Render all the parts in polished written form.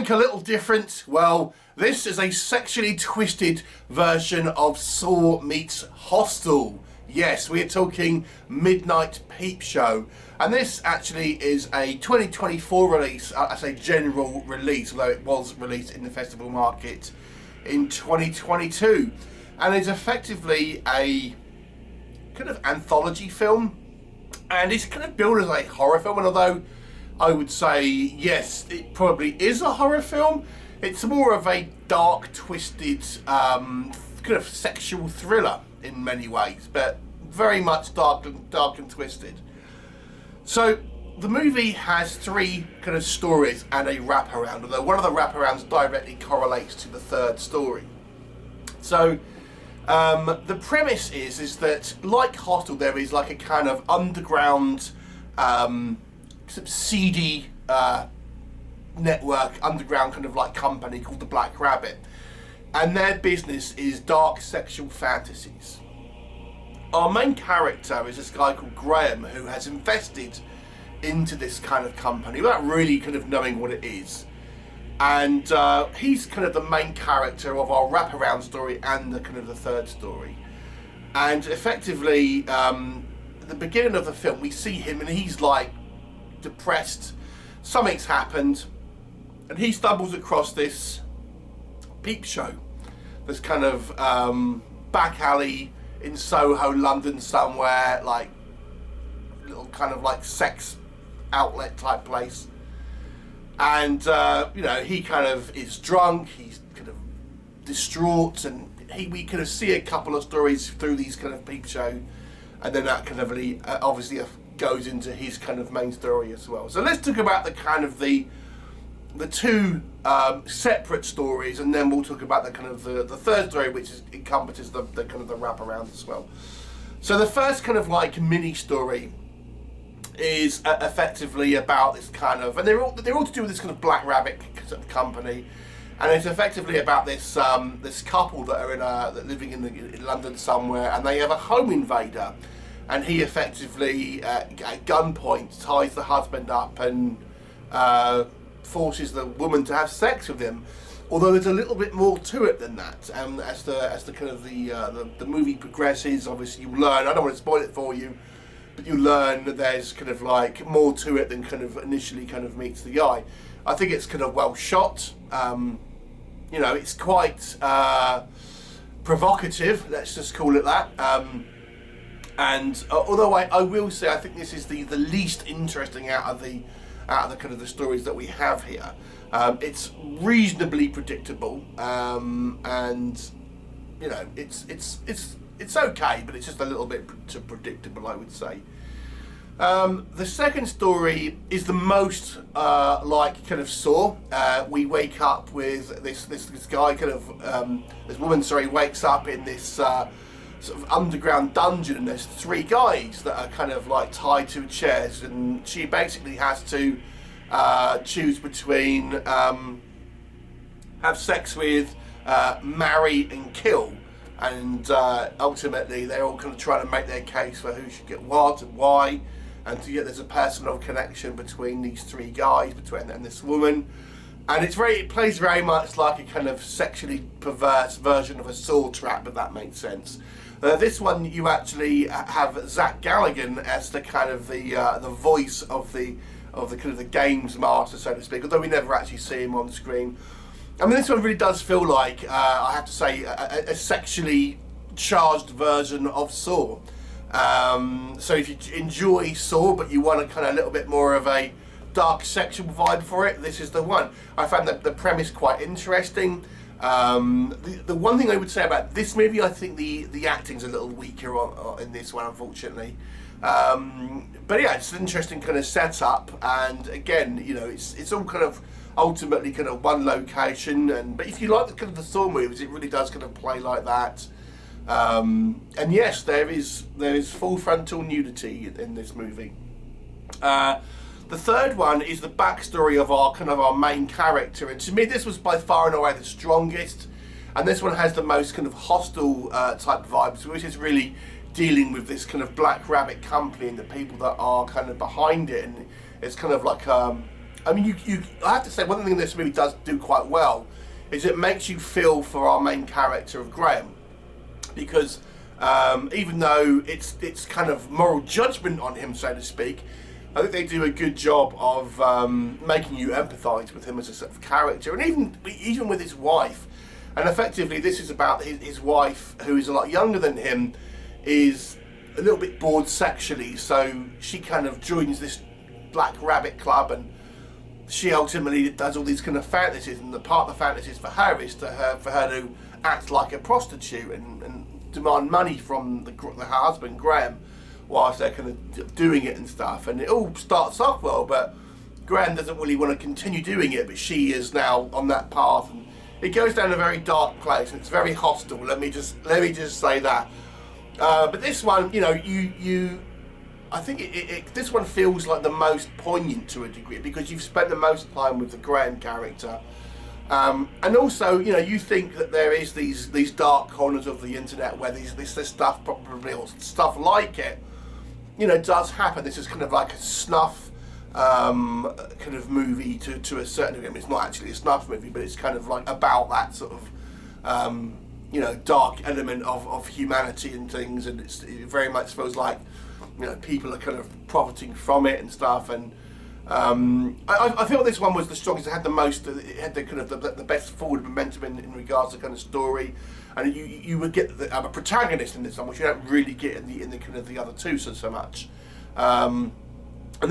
Something a little different. Well, this is a sexually twisted version of Saw meets Hostel. Yes, we're talking Midnight Peep Show. And this actually is a 2024 release, I say general release, although it was released in the festival market in 2022. And it's effectively a kind of anthology film. And it's kind of billed as a horror film, and although I would say, yes, it probably is a horror film, it's more of a dark, twisted, kind of sexual thriller in many ways, but very much dark and twisted. So the movie has three kind of stories and a wraparound, although one of the wraparounds directly correlates to the third story. So the premise is that, like Hostel, there is like a kind of underground, sort of seedy network, underground kind of like company called the Black Rabbit, and their business is dark sexual fantasies. Our main character is this guy called Graham, who has invested into this kind of company without really kind of knowing what it is. And he's kind of the main character of our wraparound story and the kind of the third story. And effectively, at the beginning of the film, we see him and he's like depressed. Something's happened, and he stumbles across this peep show, this kind of back alley in Soho, London somewhere, like little kind of like sex outlet type place. And you know, he kind of is drunk, he's kind of distraught, and we kind of see a couple of stories through these kind of peep show, and then that kind of really, obviously goes into his kind of main story as well. So let's talk about the kind of the two separate stories, and then we'll talk about the kind of the third story, which encompasses the kind of the wraparound as well. So the first kind of like mini story is effectively about this kind of, and they're all to do with this kind of Black Rabbit company, and it's effectively about this this couple that are living in London somewhere, and they have a home invader, and he effectively at gunpoint ties the husband up and forces the woman to have sex with him. Although there's a little bit more to it than that, and as the kind of the movie progresses, obviously you learn. I don't want to spoil it for you, but you learn that there's kind of like more to it than kind of initially kind of meets the eye. I think it's kind of well shot. You know, it's quite provocative. Let's just call it that. And although I will say I think this is the least interesting out of the kind of the stories that we have here. It's reasonably predictable, and you know, it's okay, but it's just a little bit too predictable, I would say. The second story is the most like kind of Saw. We wake up with this guy kind of this woman, sorry, wakes up in this sort of underground dungeon, and there's three guys that are kind of like tied to chairs, and she basically has to choose between have sex with, marry and kill. And ultimately they're all kind of trying to make their case for who should get what and why, and to get there's a personal connection between these three guys, between and this woman, and it plays very much like a kind of sexually perverse version of a Saw trap, if that makes sense. This one you actually have Zach Galligan as the kind of the voice of the kind of the games master, so to speak, although we never actually see him on screen. I mean, this one really does feel like, I have to say, a sexually charged version of Saw. So if you enjoy Saw, but you want a kind of a little bit more of a dark sexual vibe for it, this is the one. I found the premise quite interesting. The one thing I would say about this movie, I think the acting's a little weaker in this one, unfortunately. But yeah, it's an interesting kind of setup, and again, you know, it's all kind of ultimately kind of one location, but if you like the kind of the Saw movies, it really does kind of play like that. And yes, there is full frontal nudity in this movie. The third one is the backstory of our main character, and to me this was by far and away the strongest, and this one has the most kind of Hostel type vibes, which is really dealing with this kind of Black Rabbit company and the people that are kind of behind it, and it's kind of like I mean, I have to say, one thing this movie does do quite well is it makes you feel for our main character of Graham, because even though it's kind of moral judgment on him, so to speak, I think they do a good job of making you empathise with him as a sort of character, and even with his wife. And effectively, this is about his wife, who is a lot younger than him, is a little bit bored sexually, so she kind of joins this Black Rabbit Club, and she ultimately does all these kind of fantasies, and the part of the fantasies for her is for her to act like a prostitute and demand money from her husband Graham, whilst they're kind of doing it and stuff. And it all starts off well, but Graham doesn't really want to continue doing it, but she is now on that path, and it goes down a very dark place, and it's very hostile. Let me just say that. But this one, you know, I think this one feels like the most poignant to a degree, because you've spent the most time with the Graham character, and also, you know, you think that there is these dark corners of the internet where this stuff probably, or stuff like it, you know, does happen. This is kind of like a snuff kind of movie to a certain degree. I mean, it's not actually a snuff movie, but it's kind of like about that sort of you know, dark element of humanity and things, and it very much feels like, you know, people are kind of profiting from it and stuff. And I feel this one was the strongest. It had the most. It had the kind of the best forward momentum in regards to kind of story, and you would get a protagonist in this one, which you don't really get in the kind of the other two so much. And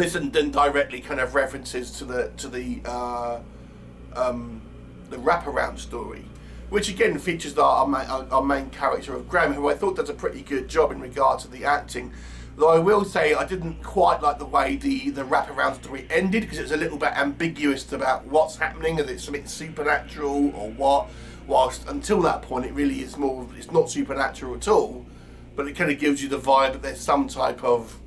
this then directly kind of references to the Wraparound story, which again features our main character of Graham, who I thought does a pretty good job in regard to the acting. Though I will say I didn't quite like the way the Wraparound story ended, because it was a little bit ambiguous about what's happening, and it's something supernatural or what. Whilst until that point it really is more, it's not supernatural at all, but it kind of gives you the vibe that there's some type of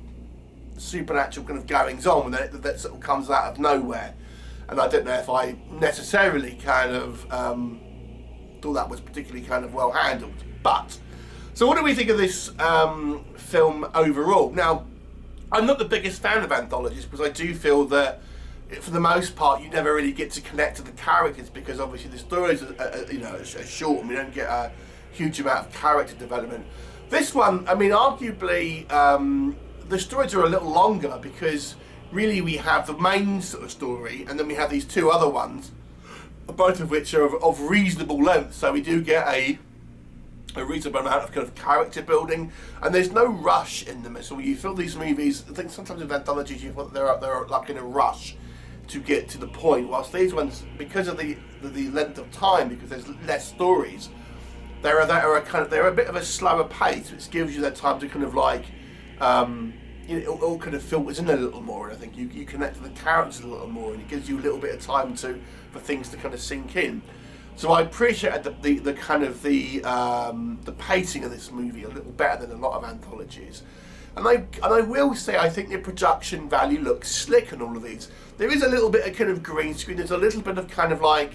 supernatural kind of goings on that sort of comes out of nowhere. And I don't know if I necessarily kind of thought that was particularly kind of well handled. But so what do we think of this film overall? Now, I'm not the biggest fan of anthologies, because I do feel that for the most part you never really get to connect to the characters, because obviously the stories are you know, are short, and we don't get a huge amount of character development. This one, I mean, arguably the stories are a little longer, because really we have the main sort of story, and then we have these two other ones, both of which are of reasonable length, so we do get a reasonable amount of kind of character building, and there's no rush in them. So you feel these movies, I think sometimes with anthologies you feel that they're like in a rush to get to the point, whilst these ones, because of the length of time, because there's less stories, they're a bit of a slower pace, which gives you that time to kind of like you know, it all kind of filters in a little more, and I think you connect to the characters a little more, and it gives you a little bit of time for things to kind of sink in. So I appreciate the kind of the pacing of this movie a little better than a lot of anthologies, and I will say I think the production value looks slick in all of these. There is a little bit of kind of green screen. There's a little bit of kind of like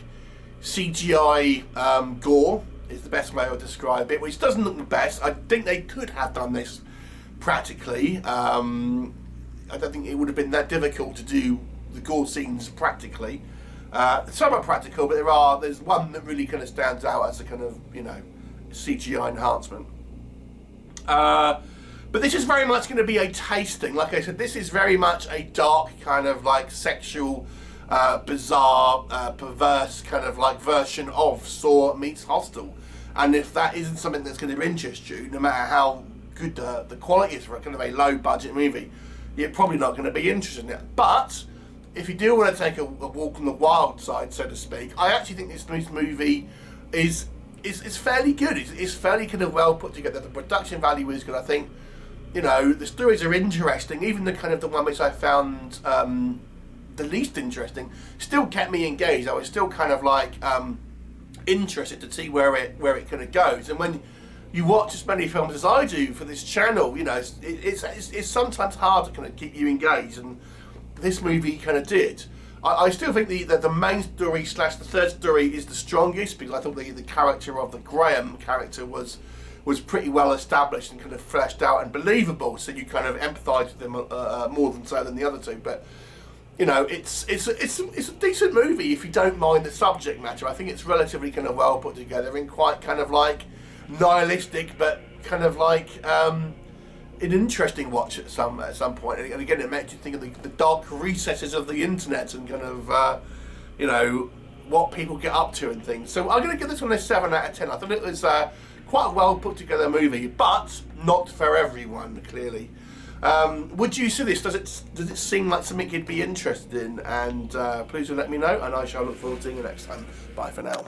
CGI gore is the best way I would describe it, which doesn't look the best. I think they could have done this practically. I don't think it would have been that difficult to do the gore scenes practically. Somewhat practical, but there's one that really kind of stands out as a kind of, you know, CGI enhancement. But this is very much going to be a tasting. Like I said, this is very much a dark kind of like sexual, bizarre, perverse kind of like version of Saw meets Hostel. And if that isn't something that's going to interest you, no matter how good the quality is for a kind of a low budget movie, you're probably not going to be interested in it. But if you do want to take a walk on the wild side, so to speak, I actually think this movie is fairly good. It's fairly kind of well put together. The production value is good. I think, you know, the stories are interesting. Even the kind of the one which I found the least interesting still kept me engaged. I was still kind of like interested to see where it kind of goes. And when you watch as many films as I do for this channel, you know, it's sometimes hard to kind of keep you engaged, and this movie kind of did. I still think the main story / the third story is the strongest, because I thought the character of the Graham character was pretty well established and kind of fleshed out and believable, so you kind of empathise with him more than the other two. But you know, it's a decent movie if you don't mind the subject matter. I think it's relatively kind of well put together and quite kind of like nihilistic, but kind of like an interesting watch at some point. And again, it makes you think of the dark recesses of the internet and kind of you know, what people get up to and things. So I'm going to give this one a 7 out of 10. I thought it was quite a well put together movie, but not for everyone, clearly. Would you see this? Does it seem like something you'd be interested in? And please do let me know, and I shall look forward to seeing you next time. Bye for now.